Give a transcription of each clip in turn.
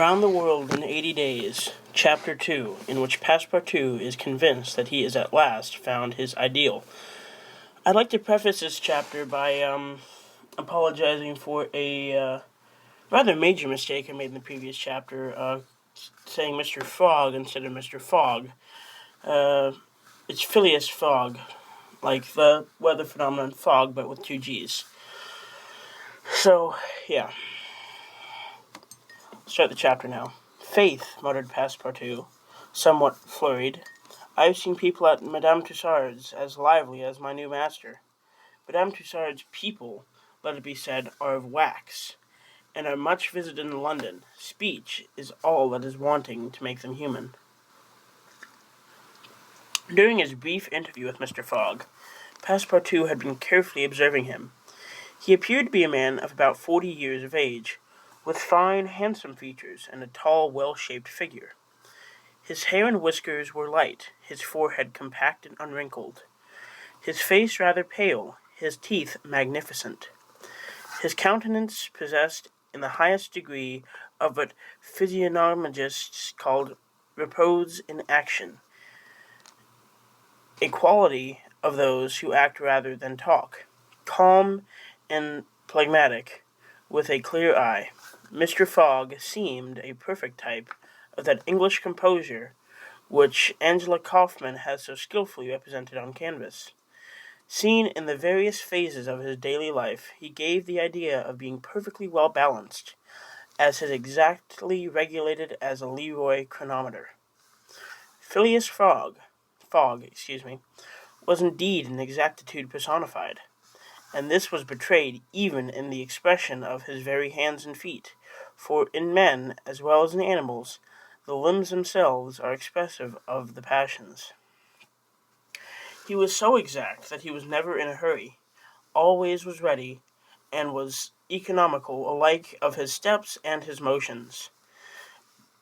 Around the World in 80 Days, Chapter 2, in which Passepartout is convinced that he has at last found his ideal. I'd like to preface this chapter by apologizing for a rather major mistake I made in the previous chapter, saying Mr. Fogg instead of Mr. Fogg. It's Phileas Fogg, like the weather phenomenon fog, but with two G's. So, yeah. Start the chapter now. "Faith," muttered Passepartout, somewhat flurried. "I've seen people at Madame Tussaud's as lively as my new master. Madame Tussaud's people, let it be said, are of wax, and are much visited in London. Speech is all that is wanting to make them human." During his brief interview with Mr. Fogg, Passepartout had been carefully observing him. He appeared to be a man of about 40 years of age, with fine, handsome features and a tall, well-shaped figure. His hair and whiskers were light, his forehead compact and unwrinkled, his face rather pale, his teeth magnificent. His countenance possessed in the highest degree of what physiognomists call repose in action, a quality of those who act rather than talk, calm and phlegmatic, with a clear eye. Mr. Fogg seemed a perfect type of that English composure which Angela Kauffmann has so skillfully represented on canvas. Seen in the various phases of his daily life, he gave the idea of being perfectly well balanced, as exactly regulated as a Leroy chronometer. Phileas Fogg, was indeed an exactitude personified, and this was betrayed even in the expression of his very hands and feet, for in men, as well as in animals, the limbs themselves are expressive of the passions. He was so exact that he was never in a hurry, always was ready, and was economical alike of his steps and his motions.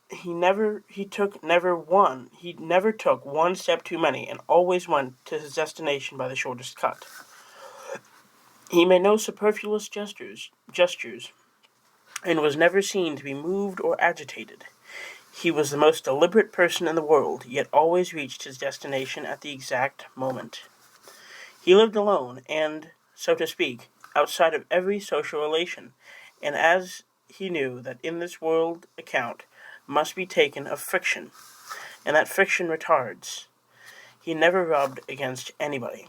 He never took one step too many, and always went to his destination by the shortest cut. He made no superfluous gestures, and was never seen to be moved or agitated. He was the most deliberate person in the world, yet always reached his destination at the exact moment. He lived alone, and, so to speak, outside of every social relation, and as he knew that in this world account must be taken of friction, and that friction retards, he never rubbed against anybody.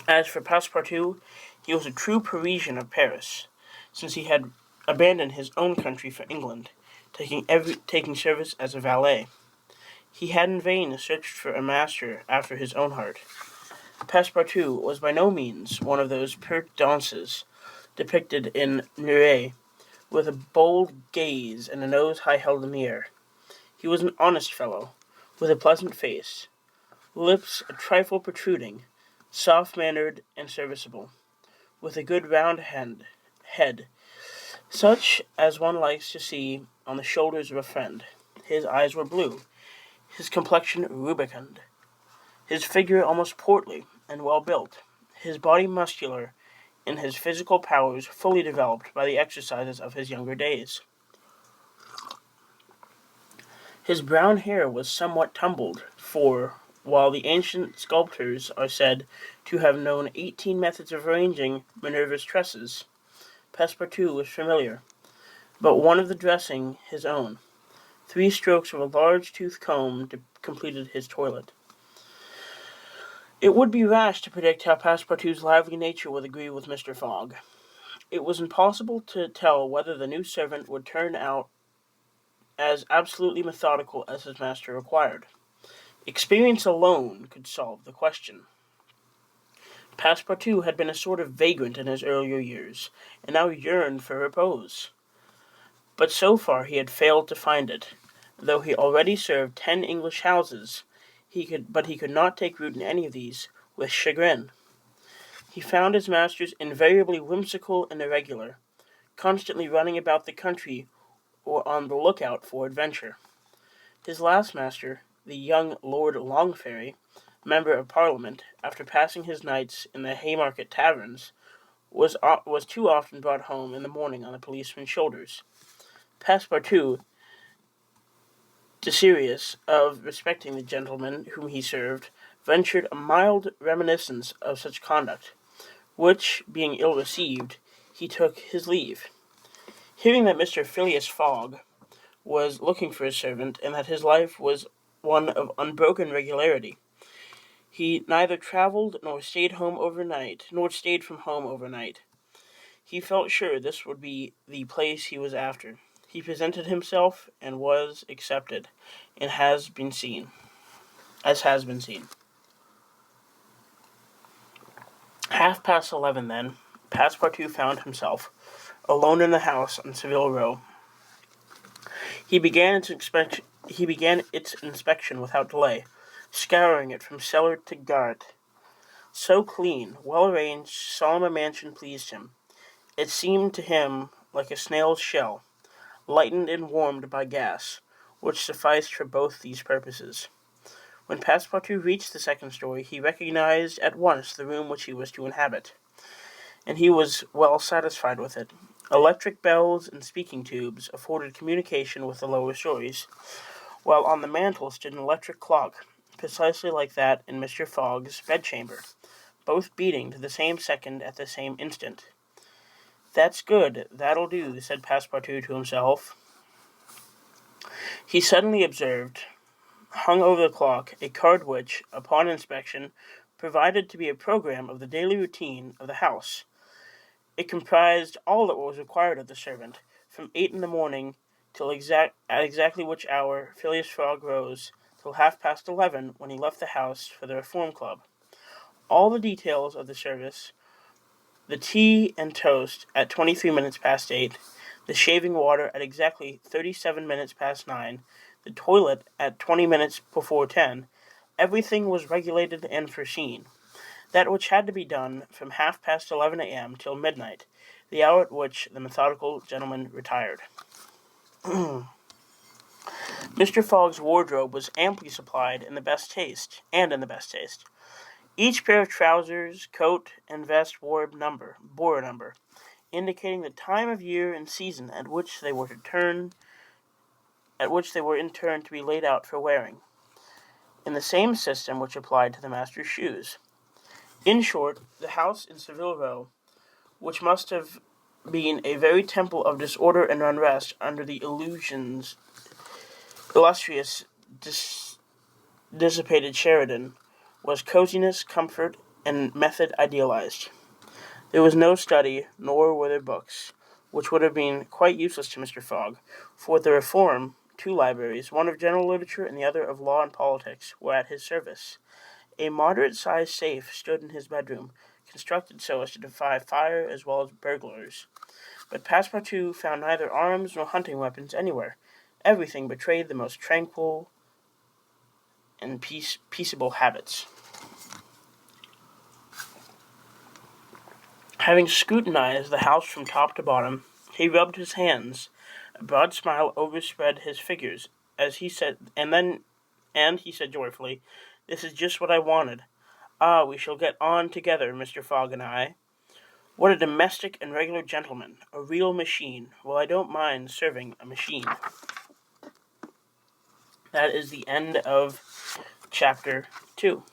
As for Passepartout, he was a true Parisian of Paris, since he had abandoned his own country for England, taking service as a valet. He had in vain searched for a master after his own heart. Passepartout was by no means one of those pert dunces depicted in Nuret, with a bold gaze and a nose high held in the air. He was an honest fellow, with a pleasant face, lips a trifle protruding, soft-mannered and serviceable, with a good round head, such as one likes to see on the shoulders of a friend. His eyes were blue, his complexion rubicund, his figure almost portly and well-built, his body muscular, and his physical powers fully developed by the exercises of his younger days. His brown hair was somewhat tumbled, for, while the ancient sculptors are said to have known 18 methods of arranging Minerva's tresses, Passepartout was familiar, but one of the dressing his own. 3 strokes of a large tooth comb completed his toilet. It would be rash to predict how Passepartout's lively nature would agree with Mr. Fogg. It was impossible to tell whether the new servant would turn out as absolutely methodical as his master required. Experience alone could solve the question. Passepartout had been a sort of vagrant in his earlier years, and now yearned for repose. But so far he had failed to find it. Though he already served 10 English houses, he could not take root in any of these with chagrin. He found his masters invariably whimsical and irregular, constantly running about the country or on the lookout for adventure. His last master, the young Lord Longferry, Member of Parliament, after passing his nights in the Haymarket taverns, was too often brought home in the morning on the policeman's shoulders. Passepartout, desirous of respecting the gentleman whom he served, ventured a mild reminiscence of such conduct, which, being ill received, he took his leave. Hearing that Mr. Phileas Fogg was looking for a servant, and that his life was one of unbroken regularity, he neither travelled nor stayed from home overnight. He felt sure this would be the place he was after. He presented himself and was accepted, and has been seen. Half-past 11, then, Passepartout found himself alone in the house on Savile Row. He began its inspection without delay, scouring it from cellar to garret. So clean, well-arranged, solemn a mansion pleased him. It seemed to him like a snail's shell, lightened and warmed by gas, which sufficed for both these purposes. When Passepartout reached the second story, he recognized at once the room which he was to inhabit, and he was well satisfied with it. Electric bells and speaking tubes afforded communication with the lower stories, while on the mantel stood an electric clock, precisely like that in Mr. Fogg's bedchamber, both beating to the same second at the same instant. "That's good, that'll do," said Passepartout to himself. He suddenly observed, hung over the clock, a card which, upon inspection, proved to be a program of the daily routine of the house. It comprised all that was required of the servant, from 8 in the morning till exactly which hour Phileas Fogg rose, till 11:30, when he left the house for the Reform Club. All the details of the service, the tea and toast at 23 minutes past 8, the shaving water at exactly 37 minutes past 9, the toilet at 20 minutes before 10, everything was regulated and foreseen. That which had to be done from 11:30 a.m. till midnight, the hour at which the methodical gentleman retired. Mr. Fogg's wardrobe was amply supplied in the best taste. Each pair of trousers, coat, and vest bore a number, indicating the time of year and season at which they were in turn to be laid out for wearing, in the same system which applied to the master's shoes. In short, the house in Savile Row, which must have been a very temple of disorder and unrest under the illustrious dissipated Sheridan, was coziness, comfort, and method idealized. There was no study, nor were there books, which would have been quite useless to Mr. Fogg, for at the Reform 2 libraries, one of general literature and the other of law and politics, were at his service. A moderate-sized safe stood in his bedroom, constructed so as to defy fire as well as burglars. But Passepartout found neither arms nor hunting weapons anywhere. Everything betrayed the most tranquil and peaceable habits. Having scrutinized the house from top to bottom, he rubbed his hands. A broad smile overspread his features as he said, and he said joyfully, "This is just what I wanted. Ah, we shall get on together, Mr. Fogg and I. What a domestic and regular gentleman, a real machine. Well, I don't mind serving a machine." That is the end of Chapter 2.